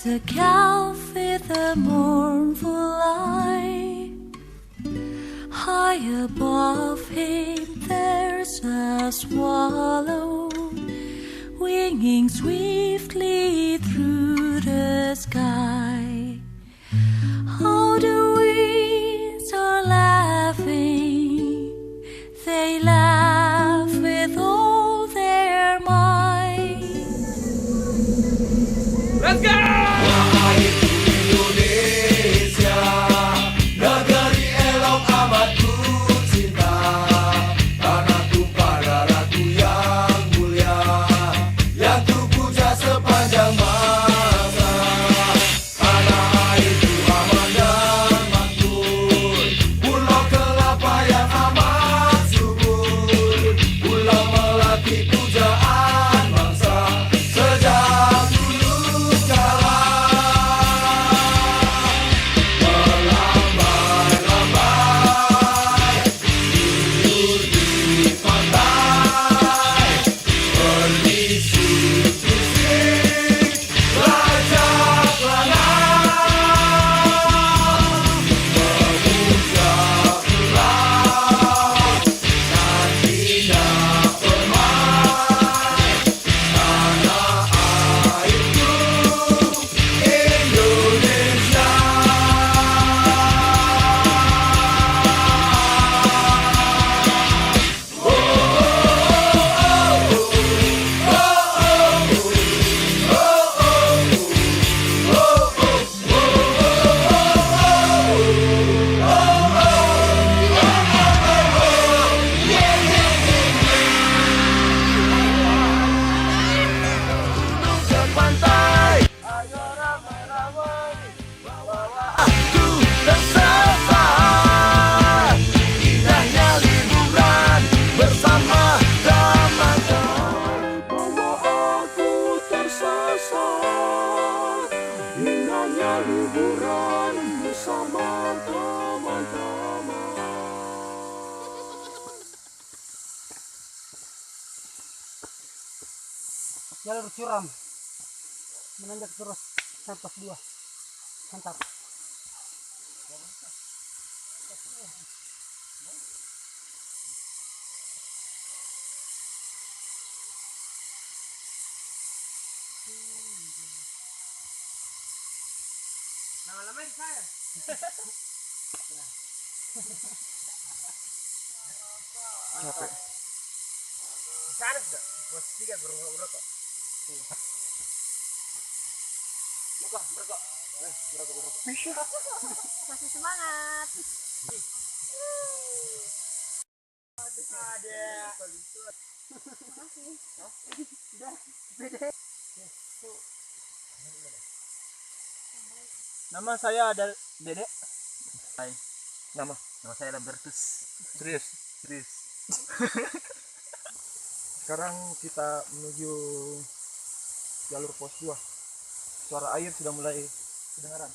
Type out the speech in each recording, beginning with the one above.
The calf with a mournful eye. High above him there's a swallow, winging swiftly through the sky. How the winds are laughing, they laugh with all their might. Let's go! Indahnya liburan bersama teman-teman. Jalur curam menanjak terus sampai pos 2. Mantap. Lama-lama di saya. Capek. Sana sudah. Pos 3 berokok. Merokok. Masih semangat. Nama saya ada Dede. Hai. Nama saya Lambertus. Serius. Sekarang kita menuju jalur pos 2. Suara air sudah mulai kedengaran.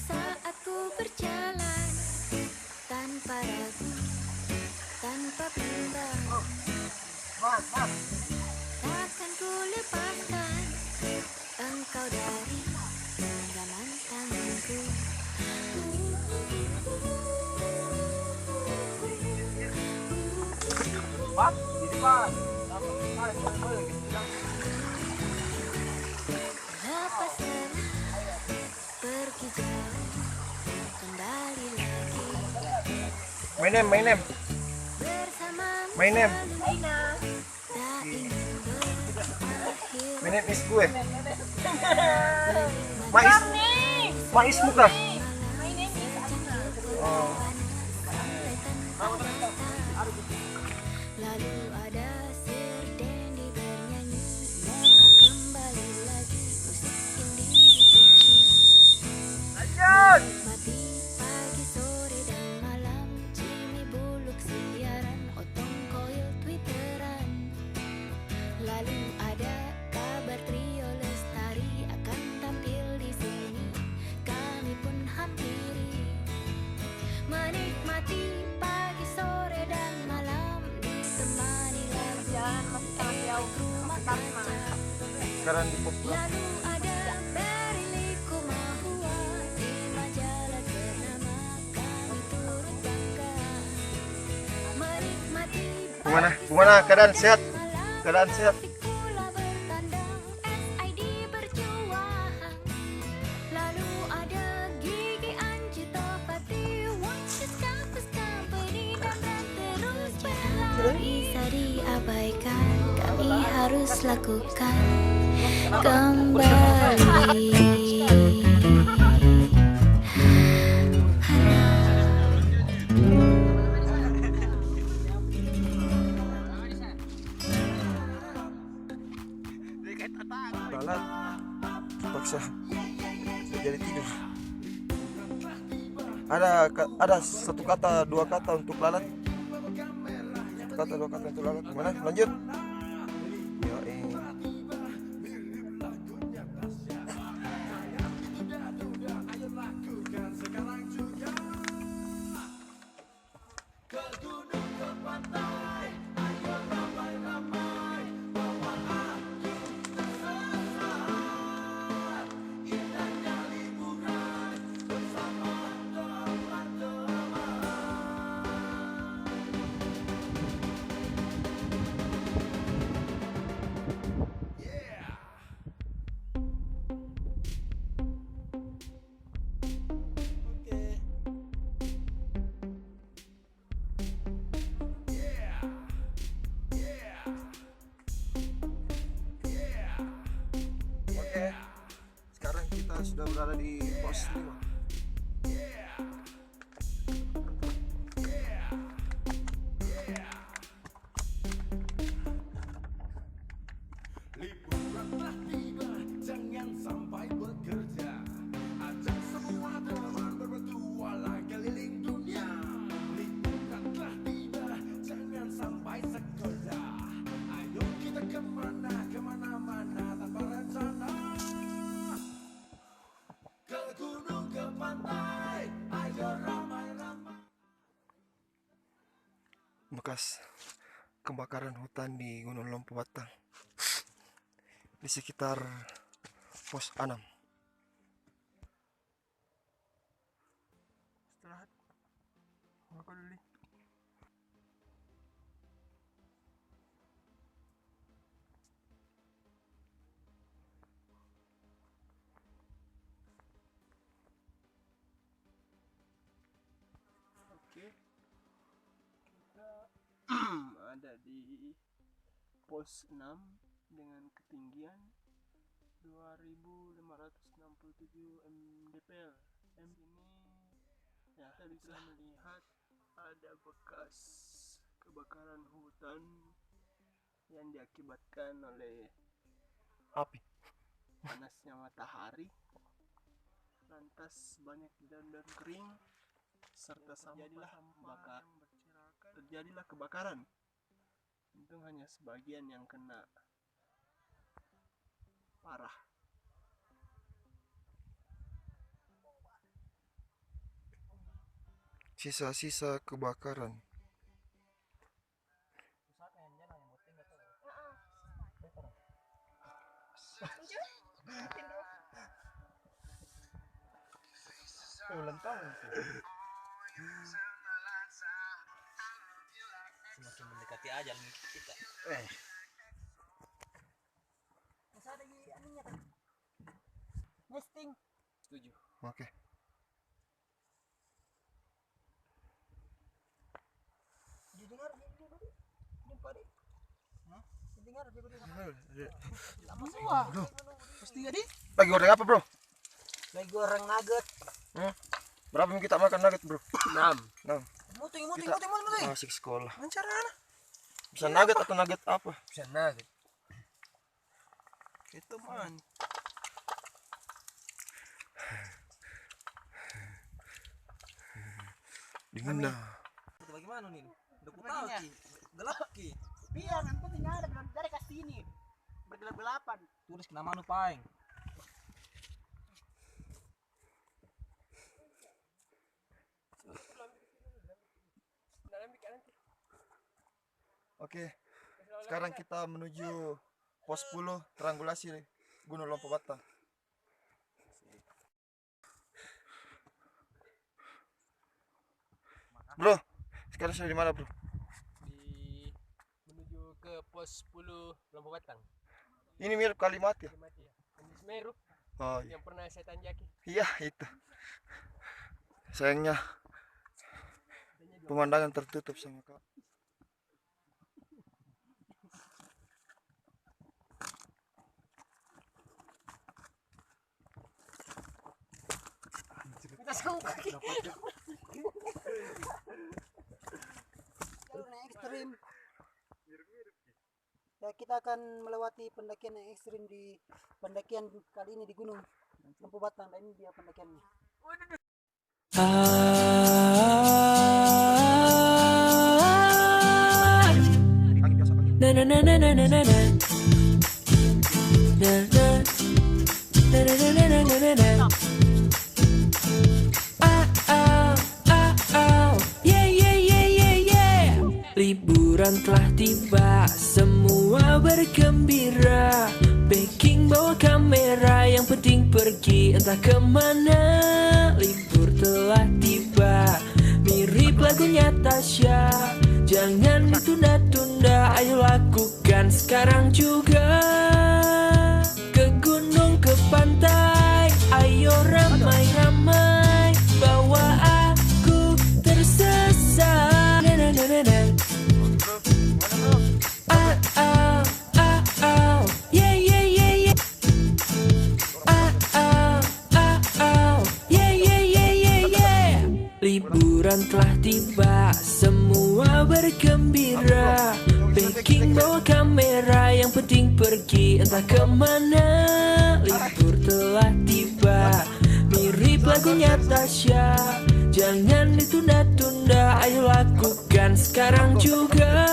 Saat ku berjalan tanpa ragu, tanpa bimbang, takkan ku lepaskan engkau dari genggaman tanganku. Pak, di depan. Lepaskan, pergi jauh, kembali lagi My name. bersamamu. My name. Tak ingin berakhir. My name is gue. Mais muka. Lalu ada serdendi bernyanyi, maka kembali lagi musik indie dikunci. Mati pagi, sore dan malam, Jimmy Buluk siaran, Otong Koil twitteran. Lalu ada kabar trio Lestari akan tampil di sini, kami pun hampiri. Sekarang di pos berapa? Lalu ada Beriliku Mahua di majalah ternama, kami turut bangga menikmati Gimana keadaan sehat? Keadaan sehat. Pula bertandang SID berjuang. Lalu ada Gigi Anji Topati, Wances Company dan terus berlari. Bisa diabaikan, kami harus lakukan kembali. Lalat paksa jadi tidur. Ada satu kata dua kata untuk lalat. Satu kata dua kata untuk lalat. Gimana? Lanjut. Yoi. Oke, sekarang kita sudah berada di pos 5. Bekas kebakaran hutan di Gunung Lompo Batang di sekitar pos 6. Istirahat. Makan dulu. Oke. Kita ada di pos 6 dengan ketinggian 2567 mdpl. Ini ya, kita bisa melihat ada bekas kebakaran hutan yang diakibatkan oleh Api. panasnya matahari, lantas banyak daun-daun kering serta sampah terjadilah kebakaran. Untung hanya sebagian yang kena parah. Sisa-sisa kebakaran. Ulang tahun semakin mendekati ajal kita. Masa ada anunya kan? Nesting. Setuju. Oke. Didengar Didengar pasti jadi. Lagi goreng apa, bro? Lagi goreng nugget. Berapa yang kita makan nugget, bro? 6. 6. Muting. Asik sekolah. Lancaran. Bisa nugget atau nugget apa? Bisa nugget. Itu man. Dingin dah. Bagaimana nih? Udah ku tahu ki. Gelap ki. Biar yang penting ada dari kasih ini. Bergelap-gelapan. Tulis nama nu paeng. Oke. Sekarang kita menuju pos 10 triangulasi. Gunung Lompo Batang. Bro, sekarang sudah di mana, bro? Menuju ke pos 10 Lompo Batang. Ini mirip Kalimat ya? Mati ya. Kandis Meru Oh iya. yang pernah saya tanjaki. Iya, itu. Sayangnya pemandangan tertutup sama kau. Kita sama kaki. Jalur yang ekstrim. Ya, kita akan melewati pendakian yang ekstrim di pendakian kali ini di Gunung Lompo Batang, dan ini dia pendakiannya. Angin biasa, angin. Na na na na na na na na. Na na. Na na na na na na na. Ah ah ah ah. Yeah yeah yeah yeah yeah. Liburan telah tiba, semua bergembira. Packing bawa kamera, yang penting pergi entah kemana. Libur telah tiba, mirip lagunya Tasya. Jangan ditunda-tunda, ayo lakukan sekarang juga. Ke gunung, ke pantai, ayo ramai-ramai. Bawa aku tersesat. Na na na na na. Ah ah ah ah. Yeah yeah yeah yeah. Ah ah ah ah. Yeah yeah yeah yeah yeah. Liburan telah tiba, semua bergembira. Packing bawa kamera, yang penting pergi entah kemana. Libur telah tiba, mirip lagunya Tasya. Jangan ditunda-tunda, ayo lakukan sekarang juga.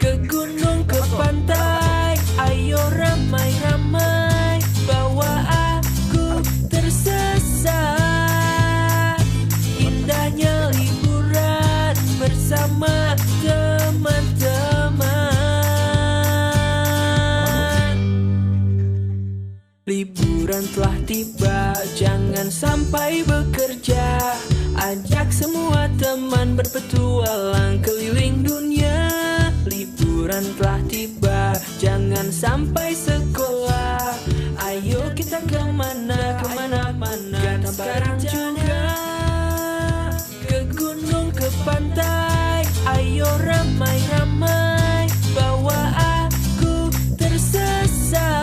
Ke gunung, ke pantai, ayo ramai-ramai. Bawa aku tersesat. Indahnya liburan bersama teman-teman. Liburan telah tiba, jangan sampai bekerja. Ajak semua teman berpetualang keliling dunia. Liburan telah tiba, jangan sampai sekolah. Ayo kita kemana, kemana-mana sekarang juga. Ke gunung, ke pantai, ayo ramai-ramai. Bawa aku tersesat.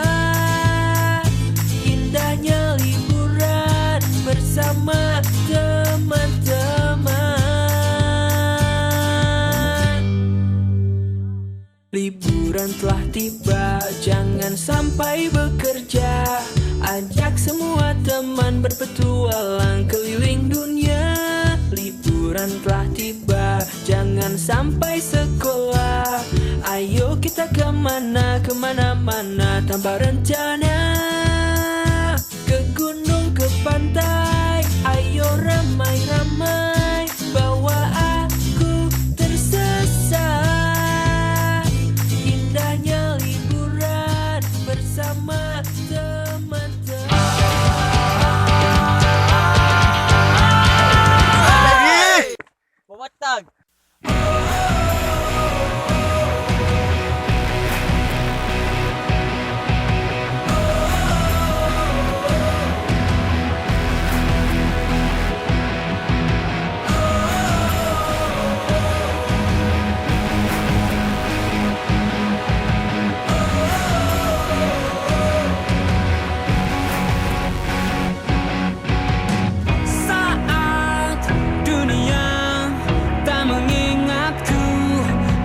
Indahnya liburan bersama teman-teman. Liburan telah tiba, jangan sampai bekerja. Ajak semua teman berpetualang keliling dunia. Liburan telah tiba, jangan sampai sekolah. Ayo kita kemana, kemana-mana tanpa rencana. Ke gunung, ke pantai, ayo ramai-ramai. Bawa aku tersesat. Indahnya liburan bersama teman-teman. Lompo Batang. Saat dunia tak mengingatku,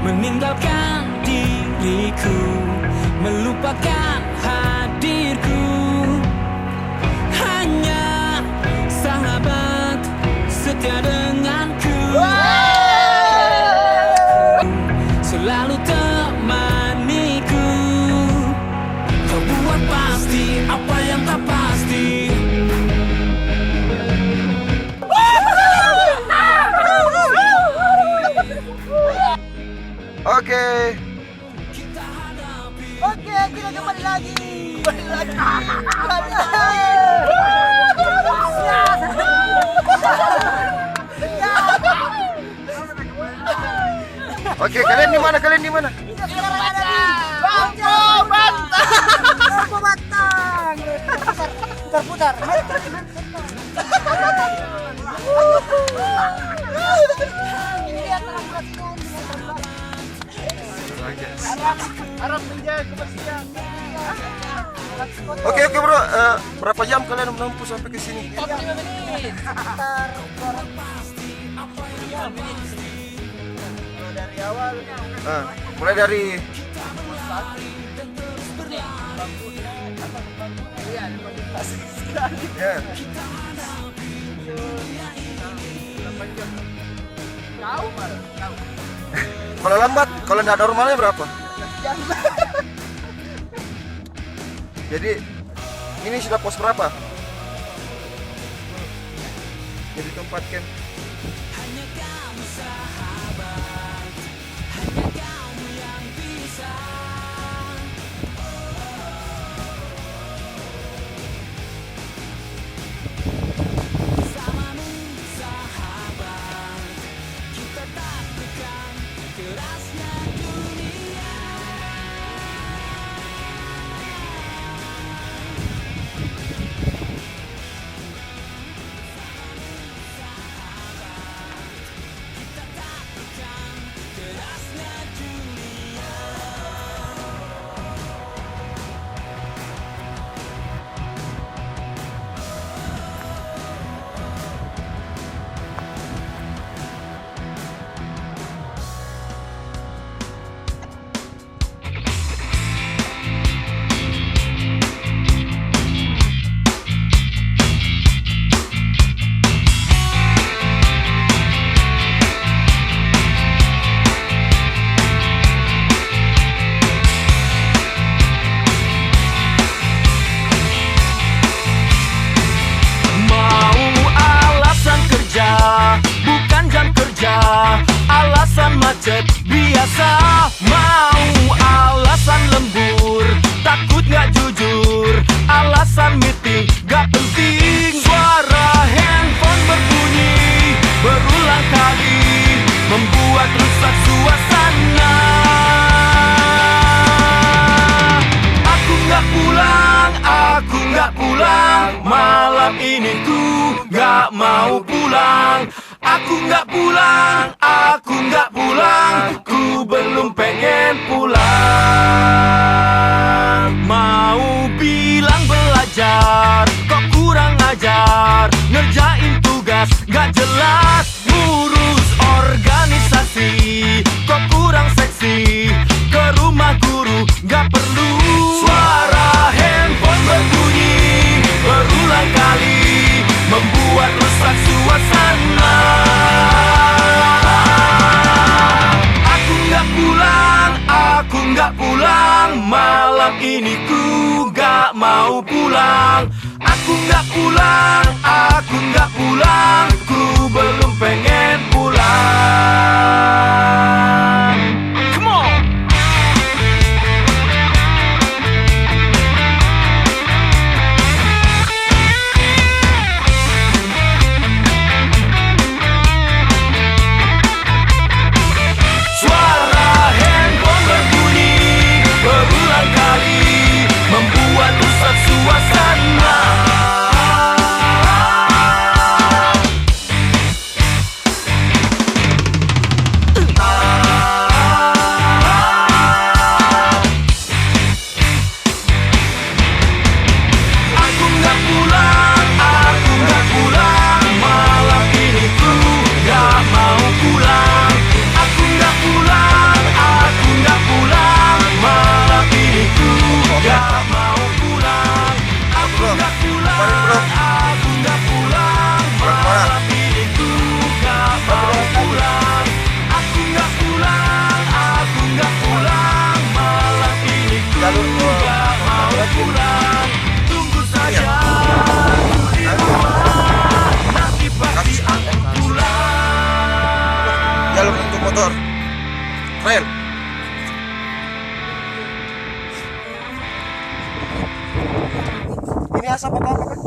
meninggalkan diriku, melupakan hadirku. Hanya sahabat setia denganku, selalu temaniku. Kau buat pasti apa yang tak pasti. Oke. Oke, kita kembali lagi. Oke, kalian di mana? Kalian di mana? Lampu Batang. Putar-putar. Harap menjaga kebersihan. Oke bro, berapa jam kalian menempuh sampai ke sini? 45 menit. Sekitar Dari awal Mulai dari ya. Kalau lambat, kalau tidak normalnya berapa? Jadi ini sudah pos berapa? Jadi tempat camp. macet biasa. Mau alasan lembur, takut gak jujur, alasan meeting gak penting. Suara handphone berbunyi berulang kali, membuat rusak suasana. Aku gak pulang, malam ini ku gak mau pulang. Aku gak pulang, ku belum pengen pulang. Mau bilang belajar, kok kurang ajar, ngerjain tugas gak jelas, ngurus organisasi kok kurang seksi, ke rumah guru gak perlu. Suara handphone berbunyi berulang kali, membuat rusak suasana. Aku gak pulang, malam ini ku gak mau pulang. Aku gak pulang, ku belum pengen pulang. Come on! Suara handphone berbunyi berulang kali, membuat rusak suasana. Aku gak pulang, malam ini ku gak mau pulang. Aku gak pulang, malam ini ku gak mau pulang. Aku gak pulang, malam ini ku gak mau pulang. Aku gak pulang, malam ini ku gak mau pulang. Tunggu saja di rumah, nanti pasti aku pulang. Jalur untuk motor trail. Ini asap atau apa kan?